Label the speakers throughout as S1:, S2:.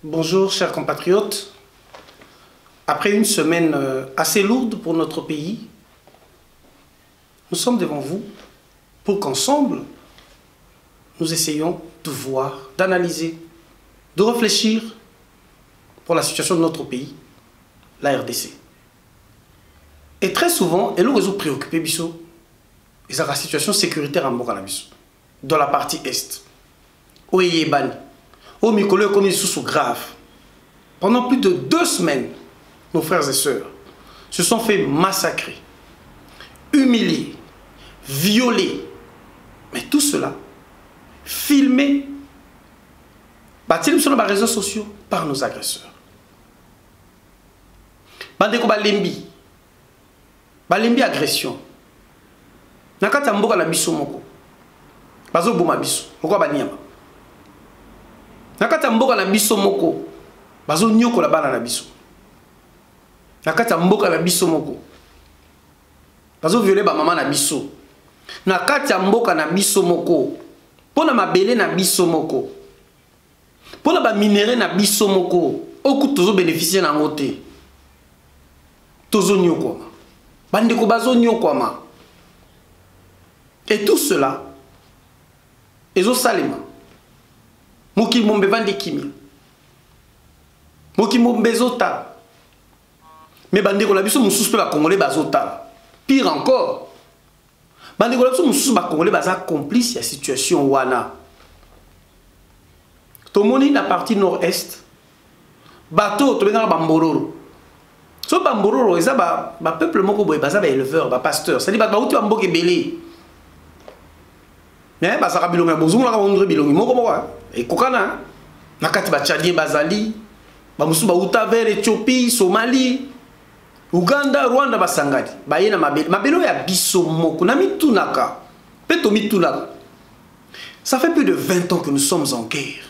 S1: Bonjour chers compatriotes. Après une semaine assez lourde pour notre pays, nous sommes devant vous pour qu'ensemble, nous essayons de voir, d'analyser, de réfléchir pour la situation de notre pays, la RDC. Et très souvent, elle nous préoccupé biso, et la situation sécuritaire en Bokanabiso, dans la partie est. Au Yébani, au Mikolo est connu sous grave. Pendant plus de 2 semaines, nos frères et sœurs se sont fait massacrer, humilier, violer. Mais tout cela, filmé, bâti sur les réseaux sociaux par nos agresseurs. Bandeko Balembi, Balembi agression. Nakata mboka na biso moko. Bazo boma biso, moko banyama. Nakata mboka na biso moko. Bazo nyoko la bana na biso. Nakata mboka na biso moko. Bazo violer ba mama na biso. Nakata mboka na biso moko. Pona mabele na biso moko. Pona ba minéraux na biso moko. Oku tozo bénéficier na ngote. Tozo nyoko. Bandeko bazo nyoko ma. Et tout cela, ezo salema. Moki mombe vande kimi. Moki mombe zota. Mais bandeko la biso mususu pe ba congolais bazota. Pire encore. Bandeko la biso mususu ba congolais baza complice ya situation wana. Tomoni na partie nord-est. Bateau to benga bambororo. So bambororo eza ba peuple moko boye baza ba éleveur, ba pasteur. Ça dit ba uti ba mboke belé. Mais basaka bilonga bozungu la ondre bilongi moko moko e kokana nakati ba tchadien bazali ba musu ba uta vers Éthiopie, Somalie, Uganda, Rwanda basangadi ba yena mabelo ya biso moko na mitunaka peto mitunaka. Ça fait plus de 20 ans que nous sommes en guerre.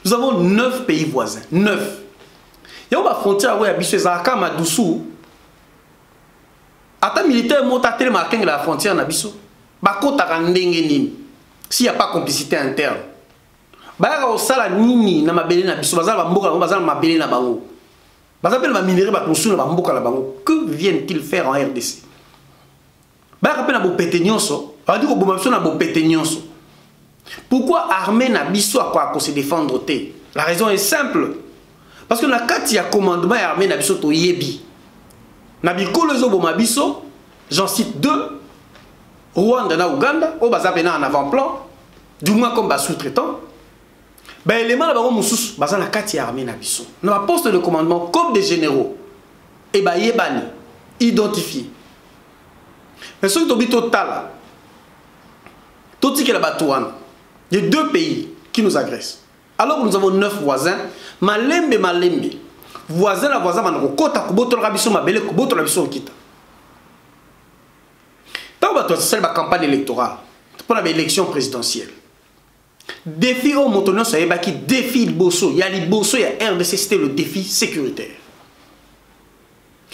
S1: Nous avons 9 pays voisins, 9. Il y a une frontière où il y a biso ezaka madusu. Ata militaire mota tele makenga la frontière na biso. S'il n'y a pas complicité interne, que viennent-ils faire en RDC? Pourquoi armée n'a biso à quoi se défendre? La raison est simple. Parce que la carte a commandement armée n'a biso to yebi. J'en cite 2. Rwanda na Uganda, au bazapena en avant-plan, du moins comme bas sous-traitant. Ben élément là-bas mususu, baza la carte armée na biso. Na poste de commandement comme des généraux. Et ba yebani identifié. Mais ce qui est total, tout ce qui est là-bas, il y a 2 pays qui nous agressent. Alors que nous avons 9 voisins, malembe. Voisin la voisin manoko kota kuboto la biso mabele kuboto la biso kita. C'est la campagne électorale pour l'élection présidentielle. Défi au montonio ça y qui défi bosso, il y a les bosso, il y a RDC, c'était le défi sécuritaire.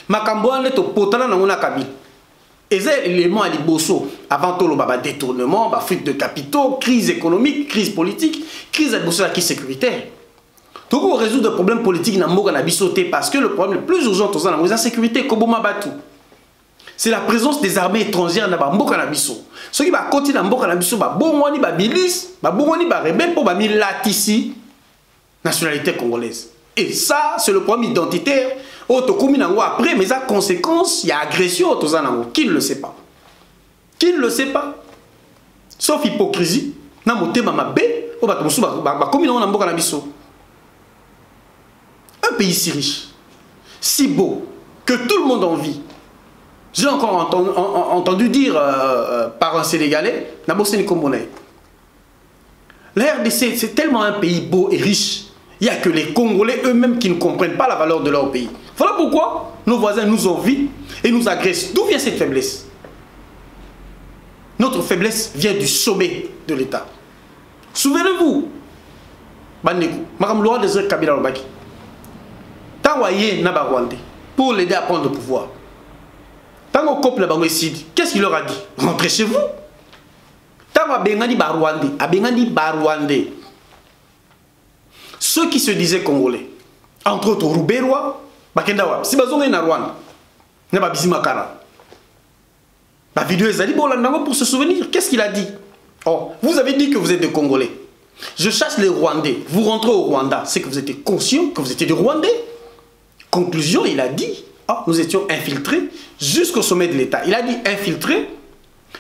S1: Makambo on est au potana na ngona kabi. Et c'est l'élément à les bosso avant tout le baba détournement, ba fuite de capitaux, crise économique, crise politique, crise de bosso qui sécuritaire. Tout pour résoudre le problème politique na mboka na bisoté parce que le problème le plus urgent dans la sécurité koboma batu. C'est la présence des armées étrangères dans Mboka na biso. Ceux qui va continuer dans Mboka na biso, ba bongwani ba bilis, ba bongwani ba rebelle pour ba mi latisi nationalité congolaise. Et ça, c'est le problème identitaire. Autokomi nango après, mais à conséquence, il y a agression autoza nango. Qui ne le sait pas? Qui ne le sait pas? Sauf hypocrisie. Na motema mabe, o ba tomusu ba komi nango na Mboka na biso. Un pays si riche, si beau, que tout le monde en vit. J'ai encore entendu dire par un Sénégalais, Naboseni Kombone. La RDC, c'est tellement un pays beau et riche. Il n'y a que les Congolais eux-mêmes qui ne comprennent pas la valeur de leur pays. Voilà pourquoi nos voisins nous envient et nous agressent. D'où vient cette faiblesse? Notre faiblesse vient du sommet de l'État. Souvenez-vous, Bandeko, Madame Laura Désiré Kabila Lobaki, Tawaye Nabarwande, pour l'aider à prendre le pouvoir. Tant qu'on couple qu'est-ce qu'il leur a dit? Rentrez chez vous. Tant qu'on a Bengani Barwande, ceux qui se disaient congolais, entre autres Rouberois, Bakendawa, si bazonga na Rwanda, na ba Bizimakara. La vidéo est allée pour se souvenir. Qu'est-ce qu'il a dit? Oh, vous avez dit que vous êtes des Congolais. Je chasse les Rwandais. Vous rentrez au Rwanda. C'est que vous étiez conscient que vous étiez des Rwandais. Conclusion, il a dit, oh, nous étions infiltrés jusqu'au sommet de l'État. Il a dit infiltrés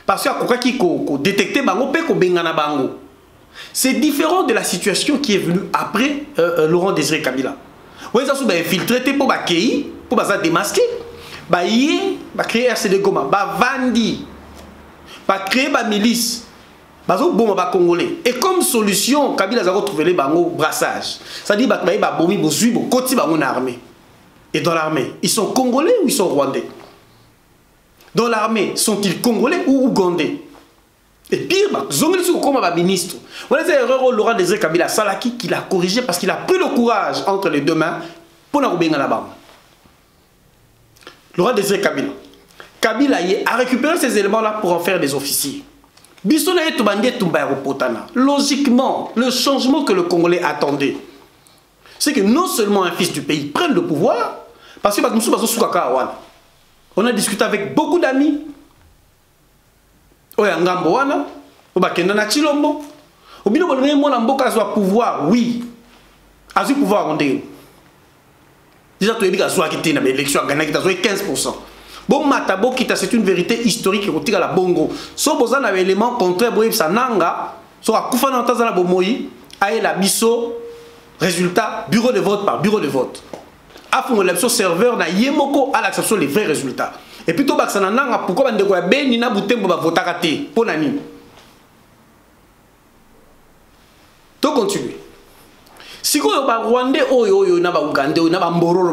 S1: parce qu'il y a quelqu'un qui a détecté Bango, Bengana Bango. C'est différent de la situation qui est venue après Laurent Désiré Kabila. Vous avez infiltré pour Bakéi, pour démasquer. Ba créer RCD Goma, ba Vandi, ba créer ba milice, bazo bon ba congolais. Et comme solution, Kabila a retrouvé les bango brassage. Ça dit ba bomi bozui bo koti ba mon armée. Et dans l'armée, ils sont congolais ou ils sont rwandais? Dans l'armée, sont-ils congolais ou ougandais? Et pire, zongeli su comme ba ministre. Voilà cette erreur Laurent Désiré Kabila Salaki qui l'a corrigé parce qu'il a pris le courage entre les deux mains pour na rubenga la bamba. Laurent Désiré Kabila. Kabila a récupéré ces éléments-là pour en faire des officiers. Logiquement, le changement que le Congolais attendait, c'est que non seulement un fils du pays prenne le pouvoir, parce que on a discuté avec beaucoup d'amis. Pouvoir, oui. A ce pouvoir, on dit. Déjà, tu as dit qu'il y a une élection, il y a 15%. Bon, Matabo, c'est une vérité historique qui retire la bongo. Si vous avez un élément contraire, vous avez un la biso, résultat, bureau de vote par bureau de vote. Afin de l'élection serveur, na yemoko à l'acception les vrais résultats. Et puis, pourquoi vous avez voté pour voter pour nani? To continuer. Si vous avez Rwandais, Ougandais, Mbororo,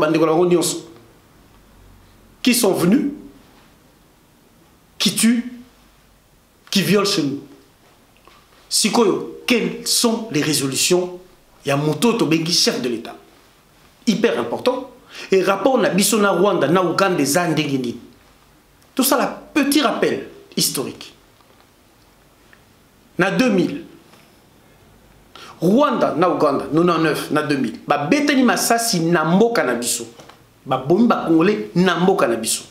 S1: qui sont venus, qui tuent, qui violent chez nous. Si quelles sont les résolutions? Il y a Moto Tobengi, chef de l'État. Hyper important. Et rapport na Bissona Rwanda, na Ouganda des Andengini. Tout ça, là, petit rappel historique. Na 2000. Rwanda na Ouganda 99 na 2000 ba betani masasi na mboka na biso ba bomi ba congolais na mboka na biso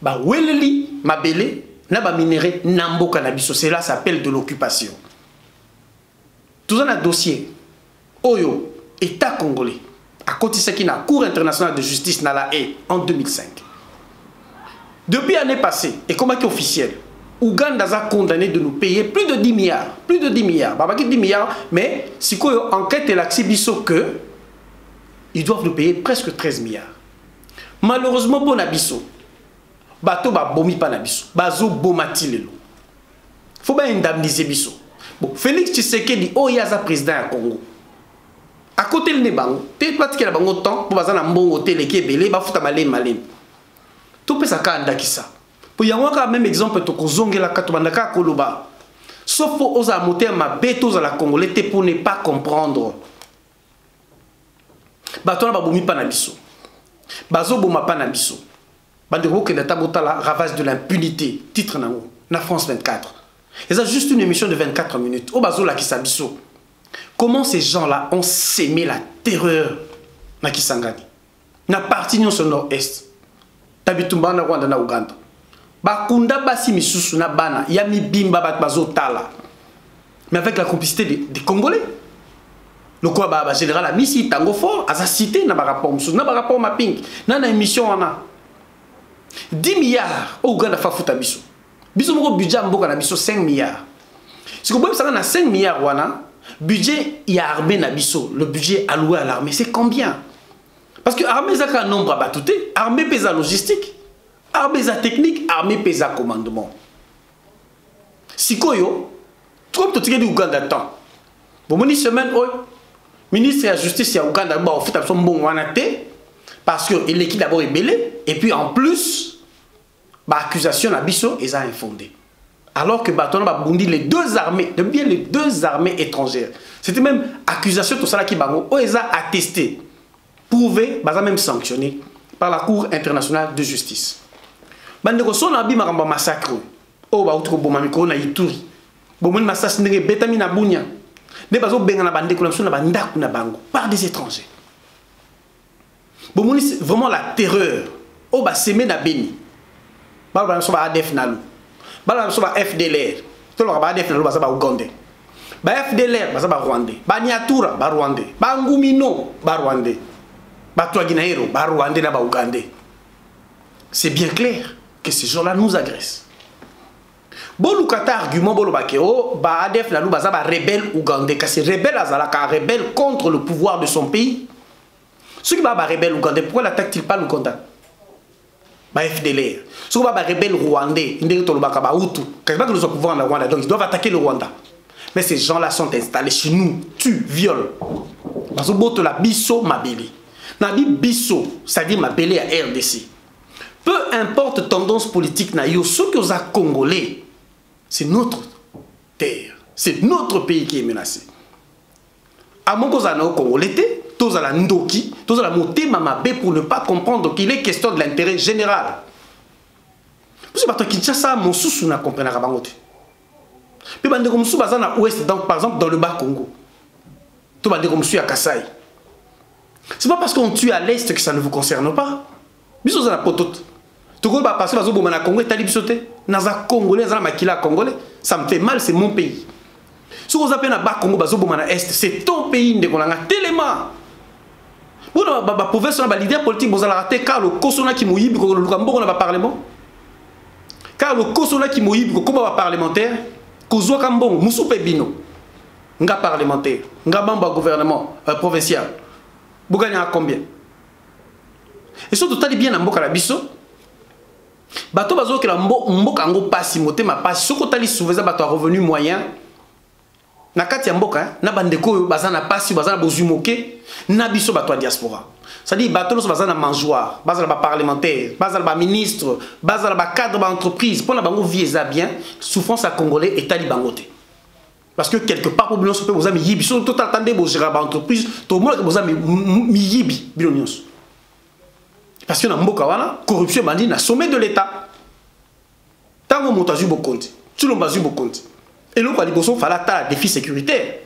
S1: ba weleli mabele na ba minéré na mboka na biso. Cela s'appelle de l'occupation. Tout ça na dossier Oyo État congolais a cotisé na Cour internationale de justice na la Haye en 2005. Depuis l'année passée et comme qui officiel, Ouganda a condamné de nous payer plus de 10 milliards. Plus de 10 milliards. Pas 10 milliards, mais si quoi enquête et l'accès que ils doivent nous payer presque 13 milliards. Malheureusement pour Nabiso, bateau ba bomi pa Nabiso, bazo bomati lelo. Faut pas indemniser Biso. Bon, Félix Tshisekedi oh yaza président à Congo. À côté le nebango, t'es pratiqué la bango temps pour bazana mbongo télé qui est belé, ba futa malé malé. Tout peut s'accanda qui ça. Pour y avoir quand même exemple to kozonge la katobandaka koloba. Sauf aux amonteurs ma bête aux à la congolais pour ne pas comprendre. Batona babomi panabiso. Bazo boma panabiso. Bandero que data botala ravage de l'impunité. Titre nango na France 24. Et ça juste une émission de 24 minutes. Au bazo la kisabiso. Comment ces gens-là ont sémé la terreur na Kisangani. Na partie sur nord-est. Tabitumba na Rwanda na Ouganda. Bakunda basi misusu na bana yami bimba bat bazotala. Mais avec la complicité des Congolais. Le quoi ba général a mis si tango fort à sa cité na ba rapport misusu na ba rapport mapping na na émission on a 10 milliards au Ouganda fa futa biso. Biso moko budget mboka na biso 5 milliards. Si vous pouvez savoir na 5 milliards wana budget y a armée na biso, le budget alloué à l'armée c'est combien? Parce que armée ça un nombre à batouté, armée pesa logistique. Armée technique, armée pesa commandement. Si koyo, comme tu du Ouganda temps. Bon, moni semaine, ministre de la Justice à Ouganda, bon, fait absolument bon wanate, parce que l'équipe d'abord est belé, et puis en plus, l'accusation à Bisso est infondée. Alors que Batono a bondi les deux armées, de bien les deux armées étrangères. C'était même accusation tout ça qui bango, ils ont attesté, prouvé, même sanctionné par la Cour internationale de justice. Bandeko son abi maramba massacre. Oh ba outro bomami ko na Ituri. Bomoni massacre ndenge betami na bunya. Des bazo benga na bande na bandaku na bango par des étrangers. Bon, c'est vraiment la terreur. Oh, bah, c'est na Beni. Bah, bah, so ba ADF nalu. Bah, so ba FDLR. Tout le ba ADF nalu, bah, ça ba Ougandais. Bah, FDLR, bah, ça ba Rwandais. Bah, Nyatura, bah, Rwandais. Bah, Ngumino, bah, Rwandais. Bah, Touaguinaïro, bah, Rwandais, bah, Ougandais. C'est bien clair que ces gens-là nous agressent. Bon, le kata argument, bon, le bakeo, bah, ADF nalu, bah, ça ba rebelle Ougandais. Car c'est rebelle Azalaka, rebelle contre le pouvoir de son pays. Ceux qui sont rebelles ougandais, pourquoi n'attaquent-ils pas l'Ouganda? FDLR. Ceux qui sont rebelles rwandais, ils ne sont pas au pouvoir en Rwanda, donc ils doivent attaquer le Rwanda. Mais ces gens-là sont installés chez nous, tuent, violent. Parce que la biso mabeli. Nabi biso, c'est-à-dire mabeli à RDC. Peu importe tendance politique, ceux qui sont congolais, c'est notre terre, c'est notre pays qui est menacé. À mon cause, au Congolais, tous à la Ndoki, tous à la montée Mamabé pour ne pas comprendre qu'il est question de l'intérêt général. Parce que Kinshasa, mon sous n'a compris la rabangote. Puis bande comme sous bazana ouest, donc par exemple dans le bas Congo. Tout bande comme sous à Kassai. C'est pas parce qu'on tue à l'est que ça ne vous concerne pas. Mais vous avez la potote. Tout le monde va passer au Bomana Congo et talib sauté. Naza Congolais, Naza Makila Congolais, ça me fait mal, c'est mon pays. Si vous appelez à bas Congo, bazo Bomana Est, c'est ton pays de Konanga tellement. Vous pouvez sur la leader politique, vous allez rater car le Kosona qui mouille, le Lukambo, on a pas parlement. Car le Kosona qui mouille, comme on va parlementaire, Kozo Kambon, Moussou Pebino, nga parlementaire, nga bamba gouvernement provincial. Vous gagnez à combien? Et surtout, tu as bien en la biso. Bato bazo que la mboka ngo passe moté ma passe. Ce que tu as souvent bato revenu moyen. Na kati ya mboka na bandeko bazana passe bazana bozumoke. Na biso bato diaspora. C'est-à-dire bato los bazana mangeoire, bazana ba parlementaire, bazana ba ministre, bazana ba cadre ba entreprise pour la bango vieza bien, souffrance à congolais et tali bangote. Parce que quelque part pour bilon sope bozami yibi so tout attendez bo gérer ba entreprise, to mo que bozami mi yibi bilon. Parce que na mboka wana corruption bandi na sommet de l'état. Tango montazu bo compte, tu l'on bazu bo compte. Et l'on va dire fala ta défi sécuritaire.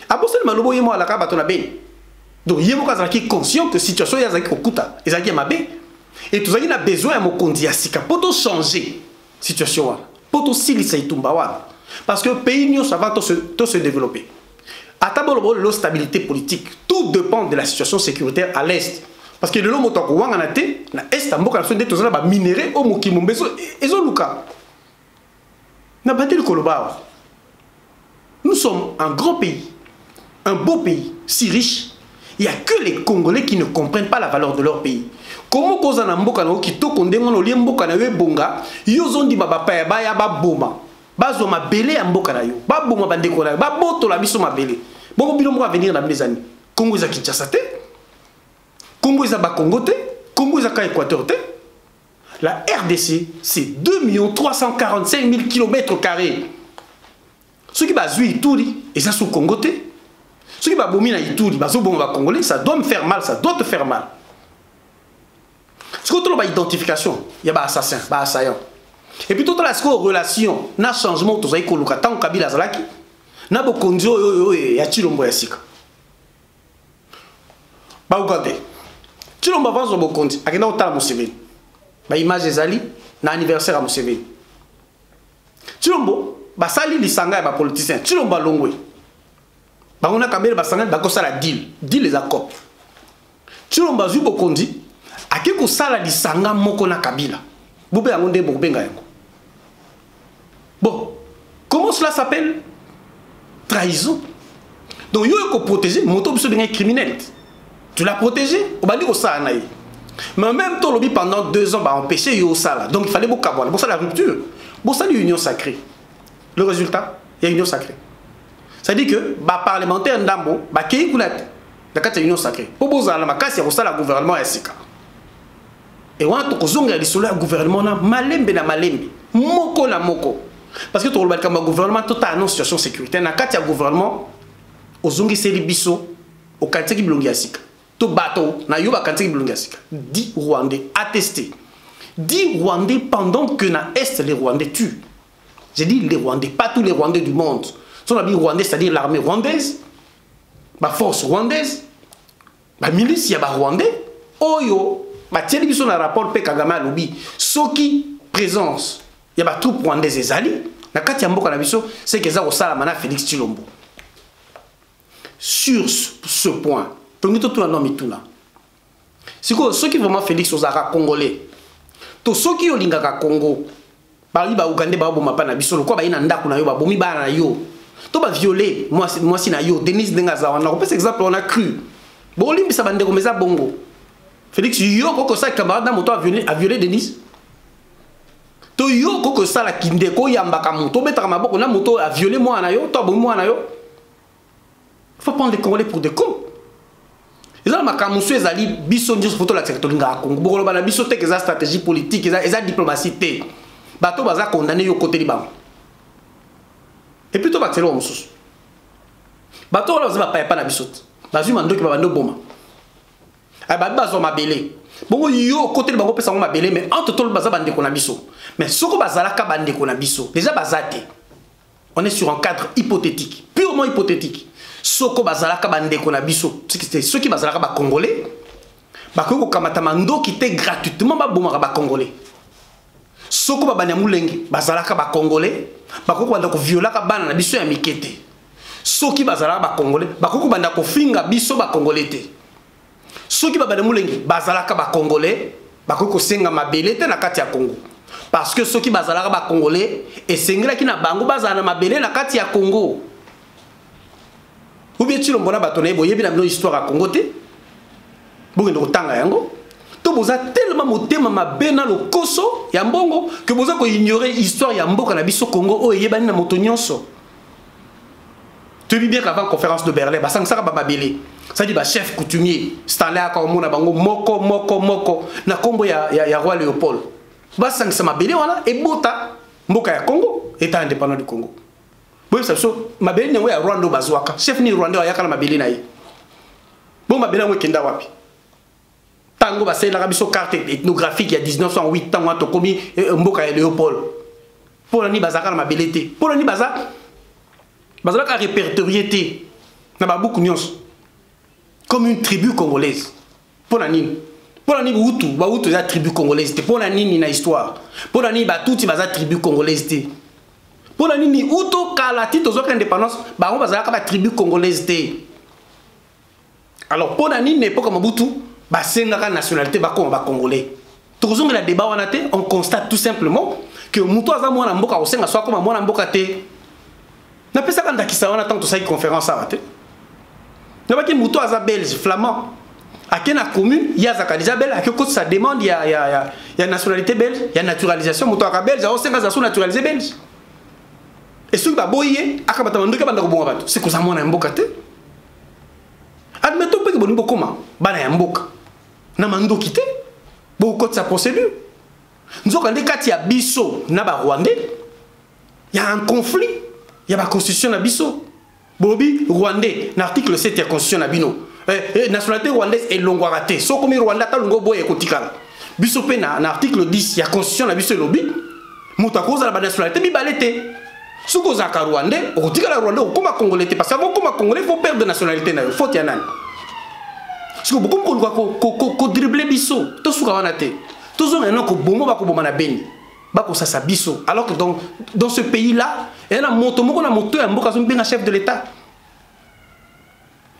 S1: Abosel malobo yemo ala ka bato na ben. Donc yemo ka qui conscient que situation ya zaki okuta, ezaki mabe. Et tout ça il a besoin à mokondi ya sika pour changer situation wana. Pour to silisa itumba wana. Parce que le pays nous ça va tout se développer. À tabolo la stabilité politique, tout dépend de la situation sécuritaire à l'est. Parce que le long motoko wanga na te na est mboka na so ndeto za ba minerai au mokimombeso ezoluka. Na battu le Koloba. Nous sommes un grand pays, un beau pays, si riche. Il n'y a que les Congolais qui ne comprennent pas la valeur de leur pays. Comment cause en amboka na okito kondemo no liemboka na we bonga, yozondi baba pa ba ya ba boma. Bazo ma belé amboka na yo. Ba boma bandeko na yo. Ba boto la biso ma belé. Bon bilombo va venir dans mes années. Congo za Kinshasa te. Congo za ba Congo te. Congo za ka Équateur te. La RDC, c'est 2 345 000 km². Ceux qui basent Ituri, et ça sous Congo. Ceux qui basent Bomina Ituri, basent Bomba Congolais, ça doit me faire mal, ça doit te faire mal. Ce que tu as l'identification, il y a des assassins, des assaillants. Et puis toute la relation, na changement, tout ça, il y a tant Kabila Zalaki, na bokonjo, il y a Chilombo Yassika. Ba Ougandais. Chilombo avance au Bokondi, à Kena Otala Museveni. Ba image ezali na anniversaire à Museveni. Chilombo ba sali lisanga ba politicien. Chilombo longwe. Ba ona kamele ba sanga ba ko sala deal les accords. Chilombo zu Bokondi akiko sala lisanga moko na Kabila. Bobe yango nde bobenga yango. Bon, comment cela s'appelle? Trahison. Donc yo ko protéger moto biso de criminel. Tu l'as protégé, on va dire au ça naï. Mais en même temps, pendant 2 ans, on empêché ça. Donc il fallait beaucoup avoir. Bon, ça la rupture. Bon, ça l'union sacrée. Le résultat, il y a une union sacrée. Ça dit que bah parlementaire ndambo, bah qui coulate. La carte union sacrée. Pour vous la casse, il y a le gouvernement SK. Et on a tout le gouvernement na malembe na malembe. Moko na moko. Parce que tout le gouvernement tout a une situation sécuritaire. Na carte gouvernement, ozongi seli biso, au quartier qui blongi asika. Tout bateau, na yoba kanti blongasika. 10 Rwandais attestés. 10 Rwandais pendant que na Est les Rwandais tuent. J'ai dit les Rwandais, pas tous les Rwandais du monde. son habit rwandais, c'est-à-dire l'armée rwandaise, la force rwandaise, la milice, il y a rwandais, oyo, bah tiens biso na rapport pe Kagame alobi, soki présence, il y a troupe rwandaise ezali, na kati ya mboka na biso, c'est que ça au sala mana Félix Tshilombo. Sur ce point, tongi to tuna no mituna. Siko soki vraiment Félix ozaka congolais. To soki olingaka Congo, bali ba Uganda ba boma pa na biso lokwa ba ina ndako na yo ba bomi ba na yo. To ba violer moi si na yo Denis Dengaza on a repris exemple on a cru. Bon limbi sa bande komeza bongo. Félix yo koko sa camarade na moto a violé Denis. To yo koko sa la kinde ko yambaka moto betaka maboko na moto a violé moi na yo to bomi moi na yo. Faut prendre les Congolais pour des cons. Ils ont ma camusou ezali biso ndio photo la sectoringa Congo. Bokolo bana biso te que ça stratégie politique, ça diplomatie te. Bato baza condamné yo côté libango. Et puis to batelo mususu. Bato la baza pa na biso. Bazu mandoki ba bando boma. Ay ba bazo mabele. Bongo yo côté libango pesa ngo mabele mais entre tout le baza bande ko na biso. Mais soko bazala ka bande ko na biso. Déjà bazate. On est sur un cadre hypothétique, purement hypothétique. Soko bazalaka bandeko na biso ceux qui bazalaka ba congolais ba ko kamata mando qui était gratuitement ba bomaka ba congolais soko ba banyamulenge bazalaka ba congolais ba ko banda ko violaka bana na biso ya mikete soki bazalaka ba congolais ba ko banda ko finga biso ba congolais te soki ba banyamulenge bazalaka ba congolais ba ko senga mabele te na kati ya Congo parce que soki bazalaka ba congolais et sengela ki na bango bazana mabele na kati ya Congo. Ou bien tu l'as bâtonné, vous avez une histoire à Congo. Vous avez yango. To boza tellement moté mama bena lo koso ya mbongo que boza ko ignorer histoire ya mboka na biso Congo o yebani na moto nyonso. Tu dis bien qu'avant la conférence de Berlin, ba sangsaka ba babele. Ça dit ba chef coutumier, Stanley akomona bango moko na kombo ya roi Léopold. Ba sangsa mabele wana e bota mboka ya Congo, état indépendant du Congo. Bon, ça so mabeli ne ya Rwanda bazwaka chef ni Rwanda ya kala mabeli na ye bon mabeli ngo kenda wapi tango ba sela biso carte ethnographique ya 1908 tango to komi mboka ya Léopold pour ni bazaka na mabeli te pour ni bazaka répertorié te na ba buku nyos comme une tribu congolaise pour ni Hutu ba Hutu ya tribu congolaise te pour ni na histoire pour ni ba tuti baza tribu congolaise te. Pour la nini uto kalati tozo ka indépendance ba on bazala ka ba tribu congolaise te. Alors pour la nini époque Mobutu ba senga ka nationalité ba ko ba congolais. Tozo ngela débat wana te on constate tout simplement que muto aza mwana mboka osenga soit comme mwana mboka te. Na pesa ka ndakisa wana tant to sa conférence a te. Na ba ki muto aza belge flamand. A kena commune ya za ka déjà belge a que sa demande ya nationalité belge, ya naturalisation muto aka belge a osenga za naturalisé belge. Et ceux qui ont boyé, c'est que ça m'a mboka te. Admettons que vous avez comment bana ya mboka. Na mando kité. Bo code sa procédure. Nous avons des cas ya biso na ba Rwandais. Il y a un conflit. Il y a la constitution na biso. Bobi Rwandais, l'article 7 de la constitution na bino. Nationalité rwandaise est longwarate. So comme Rwanda ta longo boye kotikala. Biso pe na article 10 il y a constitution na biso lobi. Muta koza la nationalité bi balete. Si vous êtes Rwandais, vous êtes Rwandais, vous êtes Congolais. Parce que vous êtes Congolais, il faut perdre de nationalité. Il faut y aller. Parce que vous pouvez dribbler biso. Tout ce que vous avez, tout ce que vous avez, alors que dans ce pays-là, il y a un moto, un chef de l'État.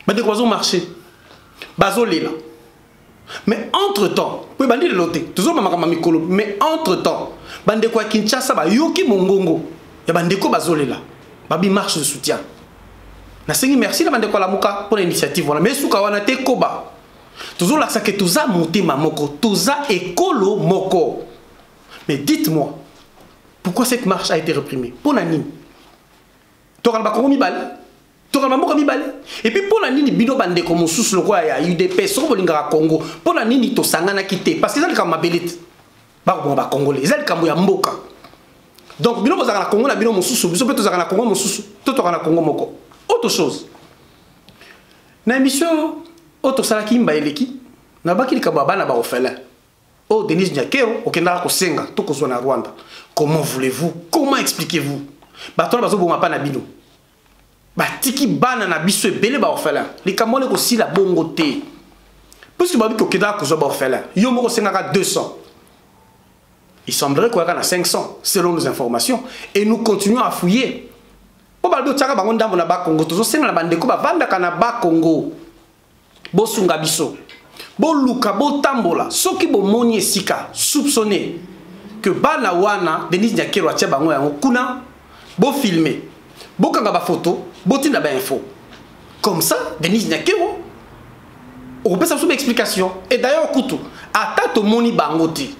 S1: Mais vous avez marché. Mais entre-temps, vous pouvez dire toujours mais entre-temps, vous avez Kinshasa, Yoki Mongongo. Il y a des bazolela, babi marche de soutien. Na sengi merci la bande ko la muka pour l'initiative voilà mais suka wana te koba. Toujours là ça que tout ça monté mamoko, tout ça écolo moko. Mais dites-moi pourquoi cette marche a été réprimée? Pour la nini? Toral ba ko mi bal. Toral mamoko mi bal. Et puis pour la nini bino bande ko mosusu loko ya UDP so bolinga Congo. Pour la nini to sangana kité parce que ça le comme mabelite. Ba ko ba congolais, ça le comme ya mboka. Donc, bino bozaka na Congo na bino mosusu, biso pe tozaka na Congo mosusu, to toka na Congo moko. Autre chose. Na émission autre salaki mba eleki, na bakili ka baba na ba orphelin. Oh Denis Nyakero, okenda ko senga, to ko na Rwanda. Comment voulez-vous? Comment expliquez-vous? Ba to bazo boma pa na bino. batiki bana na biso ebele ba orphelin likambo le ko si la bongo te parce que babi ko keda ko zo ba orphelin yo moko sengaka 200. Il semblerait qu'on a 500 selon nos informations et nous continuons à fouiller. Po baldo tsaka bango ndambo na ba Congo tozo senga na bandeko ba vanda kana ba Congo bo sunga biso bo luka bo tambola soki bo moni esika soupçonné que bana wana Denis Nyakero atia bango yango kuna bo filmer bo kanga ba photo bo tinda ba info comme ça Denis Nyakero on peut ça sous explication et d'ailleurs kutu ata to moni bango ti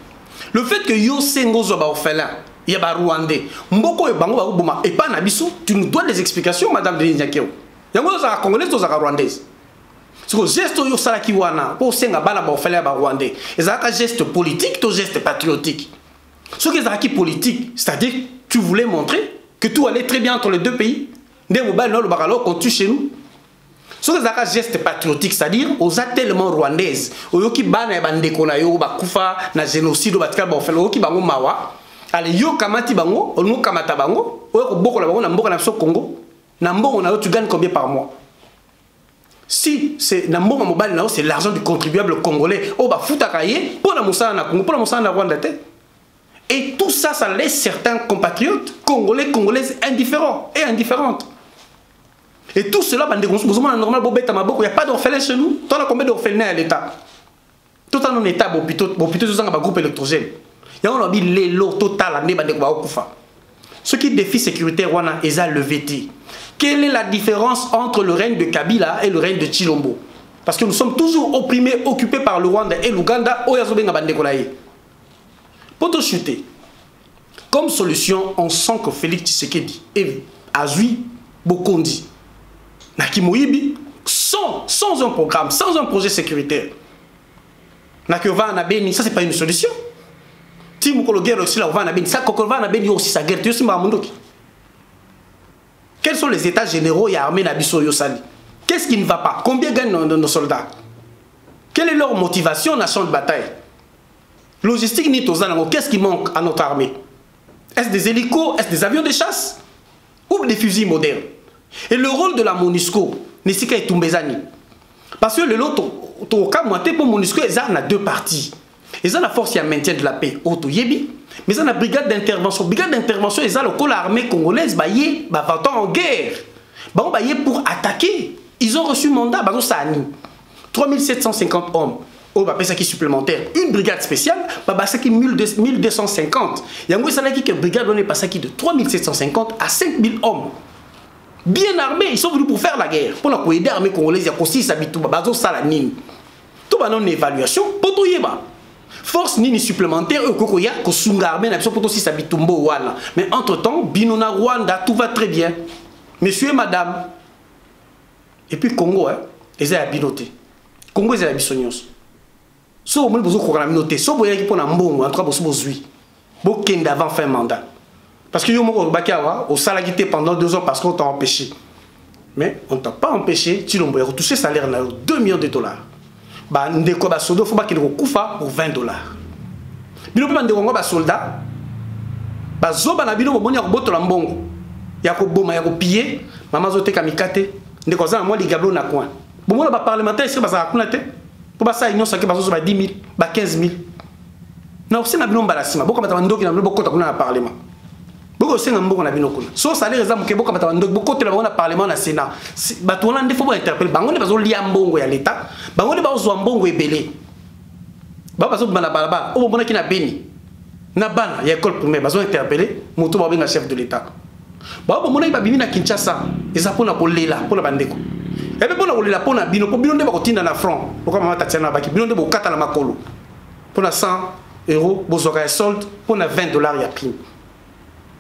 S1: le fait que yo sengo zo ba orphelin il y a ba rwandais mboko e bango ba boma et pas na biso tu nous dois des explications madame Denis Nyakero yango za congolaise to za rwandaise ce geste yo sala ki wana pour senga bana ba orphelin ba rwandais et ça un geste politique to geste patriotique ce qui est acquis politique c'est-à-dire tu voulais montrer que tout allait très bien entre les deux pays des mobile no le baralo qu'on tue chez nous ce qui est un geste patriotique c'est-à-dire aux tellement rwandaises oyoki bana ya bandeko na yo ba kufa na génocide ba tika ba orphelin oyoki bango mawa ale yo kamati bango olingo kamata bango oyo ko bokola bango na mboka na biso Congo na mbongo na yo tu gagnes combien par mois si c'est na mboka mobile na yo c'est l'argent du contribuable congolais o ba futaka ye pour la mosala na Congo pour la mosala na Rwanda te et tout ça ça laisse certains compatriotes congolais congolaises indifférents et indifférentes et tout cela bande normal il n'y a pas d'orphelins chez nous. Tu as combien d'orphelins à l'État? Tout en état, il y a un groupe électrogène. Il y a un lelo total. Ce qui défie sécuritaire, ils ont levé. Quelle est la différence entre le règne de Kabila et le règne de Chilombo? Parce que nous sommes toujours opprimés, occupés par le Rwanda et l'Ouganda. Pour te chuter, comme solution, on sent que Félix Tshisekedi et Azui Bokondi Nakimoyibi, sans un programme, sans un projet sécuritaire. Nakova Nabeni, ça c'est pas une solution. Timukolo guerre aussi là, Nabeni, ça Kokova Nabeni aussi sa guerre, tu sais Mamundoki. Quels sont les états généraux et armées Nabiso Yosali? Qu'est-ce qui ne va pas? Combien gagnent nos soldats? Quelle est leur motivation dans le champ de bataille? Logistique ni Tozanango, qu'est-ce qui manque à notre armée? Est-ce des hélicos? Est-ce des avions de chasse? Ou des fusils modernes? Et le rôle de la MONUSCO, Nesika et Tumbezani. Parce que le lot, au cas moitié pour MONUSCO, ils ont deux parties. Ils ont la force et le maintien de la paix, Oto Yebi. Mais ils ont la brigade d'intervention. Brigade d'intervention, ils ont le col armée congolaise, baillé, en guerre. Pour attaquer. Ils ont reçu mandat, 3750 hommes. Oh, bah, qui supplémentaire. Une brigade spéciale, bah, ça qui 1250. Il y a une brigade donnée par ça qui de 3750 à 5000 hommes. Bien armés, ils sont venus pour faire la guerre. Pour la aider l'armée congolaise, il y a aussi Sabitou, Bazo Salanine. Tout va dans une évaluation, pour tout yéba. Force nini supplémentaire, Kokoya, Kosunga armée, pour aussi Sabitumbo Wana. Mais entre-temps, Binona Rwanda, tout va très bien. Monsieur et madame. Et puis Congo, hein, ils ont habinoté. Congo, ils ont habissonios. Si vous avez habinoté, si vous avez habinoté, en tout cas, vous avez habinoté avant fin mandat. Parce que au salagité pendant 2 ans parce qu'on t'a empêché. Mais on ne t'a pas empêché, tu l'as retouché salaire de 2 millions de dollars. Bah, il faut qu'il recouffe pour 20 dollars. Il faut que soldat. Bah, zoba na bino bonya ko botola mbongo. Ya ko boma ya ko piller, maman zote kamikate, ndeko za moi ligablo na coin. Bomo ba parlementaire ici ba za kuna te. Pour ba sa union ça ke ba zo ba 10 000, ba 15 000. Na aussi na bino mbalasima, boko mata ndoki na bino kota kuna na parlement. Boko senga mboko na bino kuna. So salaire za muke boko mata ndoki boko tela na parlement na sénat. Ba to na ndefo ba interpeller bango ne ba zo lia mbongo ya l'état. Bango ne ba zo mbongo ebele. Ba ba zo bana balaba, o bona ki na beni. Na bana ya école primaire bazo interpeller moto ba benga chef de l'état. Ba bo mona ba bimi na Kinshasa eza pona kolela pona bandeko. Ebe pona kolela pona bino po bino nde ba kotinda na front. Pourquoi mama tatiana ba ki bino nde bo kata na makolo. Pona 100 euros bozoka solde pona 20 dollars ya prime.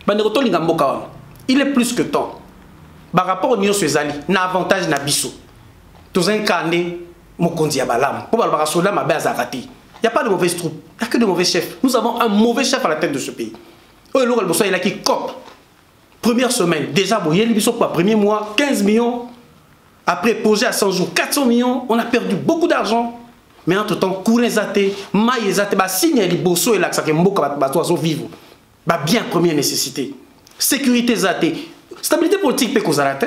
S1: Bandeko to linga mboka wana. Il est plus que temps. Ba rapport au nyonso ezali na avantage na biso. Tous un cané mokonzi ya balam. Po ba ba soda mabe azakati. Il n'y a pas de mauvaises troupes, il n'y a que de mauvais chefs. Nous avons un mauvais chef à la tête de ce pays. Il a qui COP. Première semaine, déjà, premier mois, 15 millions. Après, projet à 100 jours, 400 millions. On a perdu beaucoup d'argent. Mais entre-temps, courez zate, maille zate, signe les bosso et l'accent, vivre. Bien première nécessité. Sécurité zate. Stabilité politique, peut qu'on arrête.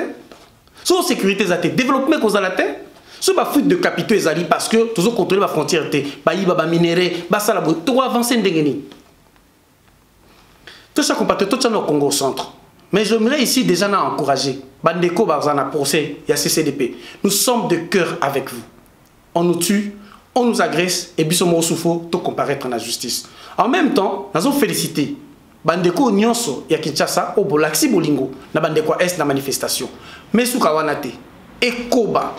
S1: Sur sécurité, ça développement cause à la terre. Sur la fuite de capitaux, parce que tous contrôler la frontière, ba minéré, ça la tout avancer ndengeni. Tout ça compatriotes, tout ça au Congo centre. Mais j'aimerais ici déjà encourager Bandeko Barzana procès, il y a CCDP. Nous sommes de cœur avec vous. On nous tue, on nous agresse et Bissomo Soufo tout comparaître en la justice. En même temps, nous avons félicité Bandeko Nyonso ya Kinshasa au Bolaxi Bolingo na Bandeko Est na manifestation. Mais sous Kawanate et Koba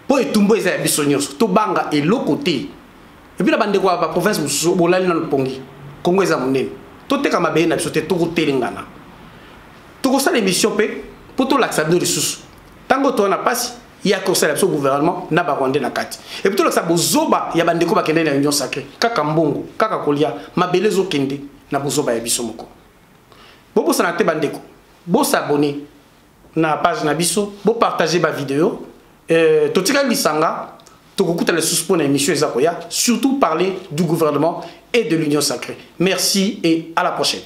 S1: pour etumbo eza biso Nyonso to banga et l'autre côté. Et puis la Bandeko ba province Bolali na Lupongi. Congo eza monene. To te kama be na biso te to telengana. To ça l'émission pour tout l'accès de ressources. Tango to na passe il y a conseil au gouvernement na ba Rwanda na kati. Et puis tout l'accès bozoba ya Bandeko ba kende na union sacrée. Kaka mbongo, kaka kolia, mabelezo kende. Na bozoba ya biso moko. Bobo sanate bandeko. Bo s'abonner na page na biso, bo partager ba vidéo. Totika lisanga, tokokuta les sous na émission ezakoya, surtout parler du gouvernement et de l'union sacrée. Merci et à la prochaine.